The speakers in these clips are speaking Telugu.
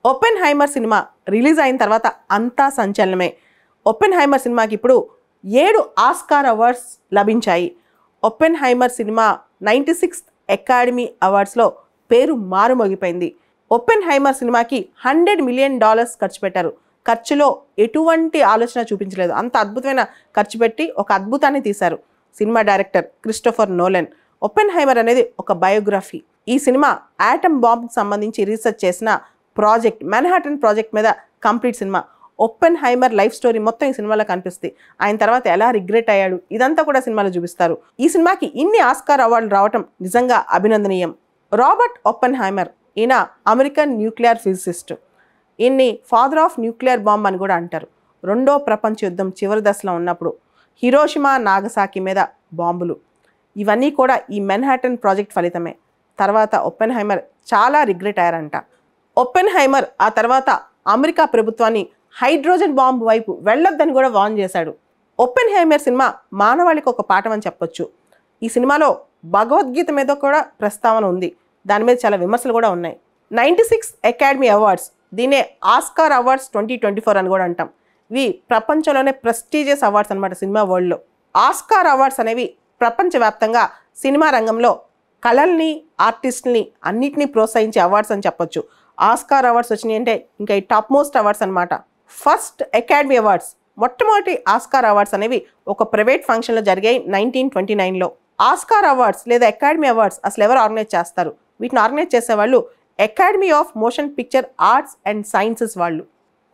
ఒపెన్హైమర్ సినిమా రిలీజ్ అయిన తర్వాత అంతా సంచలనమే. ఒపెన్హైమర్ సినిమాకి ఇప్పుడు 7 ఆస్కార్ అవార్డ్స్ లభించాయి. ఒపెన్హైమర్ సినిమా 96th అకాడమీ అవార్డ్స్లో పేరు మారుమోగిపోయింది. ఒపెన్హైమర్ సినిమాకి $100 million ఖర్చు పెట్టారు. ఖర్చులో ఎటువంటి ఆలోచన చూపించలేదు. అంత అద్భుతమైన ఖర్చు పెట్టి ఒక అద్భుతాన్ని తీశారు cinema director Christopher Nolan. Oppenheimer అనేది ఒక బయోగ్రఫీ. ఈ సినిమా ఆటమ్ బాంబ్కి సంబంధించి రీసెర్చ్ చేసిన ప్రాజెక్ట్, మాన్హాటన్ ప్రాజెక్ట్ మీద complete cinema. Oppenheimer life story మొత్తం ఈ సినిమాలో కనిపిస్తుంది. ఆయన తర్వాత ఎలా రిగ్రెట్ అయ్యాడు ఇదంతా కూడా సినిమాలో చూపిస్తారు. ఈ సినిమాకి ఇన్ని ఆస్కార్ అవార్డులు రావటం నిజంగా అభినందనీయం. రాబర్ట్ ఒపెన్హైమర్ ఈయన అమెరికన్ న్యూక్లియర్ ఫిజిసిస్ట్. ఈయన్ని ఫాదర్ ఆఫ్ న్యూక్లియర్ బాంబ్ అని కూడా అంటారు. రెండో ప్రపంచ యుద్ధం చివరి దశలో ఉన్నప్పుడు హిరోషిమా నాగసాకి మీద బాంబులు, ఇవన్నీ కూడా ఈ మాన్హాటన్ ప్రాజెక్ట్ ఫలితమే. తర్వాత ఒపెన్హైమర్ చాలా రిగ్రెట్ అయ్యారంట. ఒపెన్హైమర్ ఆ తర్వాత అమెరికా ప్రభుత్వాన్ని హైడ్రోజన్ బాంబు వైపు వెళ్ళొద్దని కూడా వార్న్ చేశాడు. ఒపెన్హైమర్ సినిమా మానవాళికి ఒక పాఠం అని చెప్పొచ్చు. ఈ సినిమాలో భగవద్గీత మీద కూడా ప్రస్తావన ఉంది. దాని మీద చాలా విమర్శలు కూడా ఉన్నాయి. 96th అకాడమీ అవార్డ్స్, దీనే ఆస్కార్ అవార్డ్స్ 2024 అని కూడా అంటాం. ఇవి ప్రపంచంలోనే ప్రెస్టీజియస్ అవార్డ్స్ అనమాట సినిమా వరల్డ్లో. ఆస్కార్ అవార్డ్స్ అనేవి ప్రపంచవ్యాప్తంగా సినిమా రంగంలో కళల్ని, ఆర్టిస్టుల్ని అన్నిటినీ ప్రోత్సహించే అవార్డ్స్ అని చెప్పొచ్చు. ఆస్కార్ అవార్డ్స్ వచ్చినాయి అంటే ఇంకా ఈ టాప్ మోస్ట్ అవార్డ్స్ అనమాట. ఫస్ట్ అకాడమీ అవార్డ్స్, మొట్టమొదటి ఆస్కార్ అవార్డ్స్ అనేవి ఒక ప్రైవేట్ ఫంక్షన్లో జరిగాయి 1929లో. ఆస్కార్ అవార్డ్స్ లేదా అకాడమీ అవార్డ్స్ అసలు ఎవరు ఆర్గనైజ్ చేస్తారు? వీటిని ఆర్గనైజ్ చేసేవాళ్ళు academy of motion picture arts and sciences వాళ్ళు.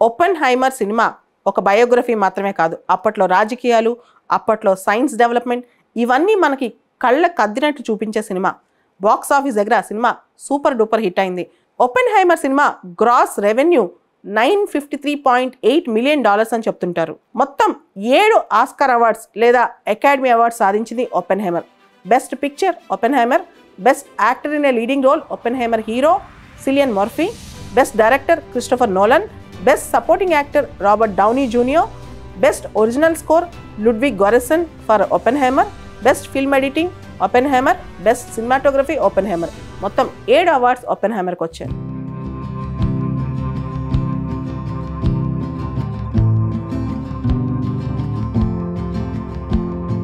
ఒపెన్హైమర్ సినిమా ఒక బయోగ్రఫీ మాత్రమే కాదు, అప్పట్లో రాజకీయాలు, అప్పట్లో సైన్స్ డెవలప్మెంట్, ఇవన్నీ మనకి కళ్ళకు అద్దినట్టు చూపించే సినిమా. బాక్స్ ఆఫీస్ దగ్గర సినిమా సూపర్ డూపర్ హిట్ అయింది. Oppenheimer cinema gross revenue $953.8 million అని చెప్తుంటారు. మొత్తం 7 ఆస్కార్ అవార్డ్స్ లేదా అకాడమీ అవార్డ్స్ సాధించింది Oppenheimer. Best picture Oppenheimer, best actor in a leading role Oppenheimer hero Cillian Murphy, best director Christopher Nolan, best supporting actor Robert Downey Junior, best original score Ludwig Goransson for Oppenheimer, best film editing Oppenheimer, best cinematography Oppenheimer. మొత్తం 7 అవార్డ్స్ ఒపెన్హైమర్కి వచ్చాయి.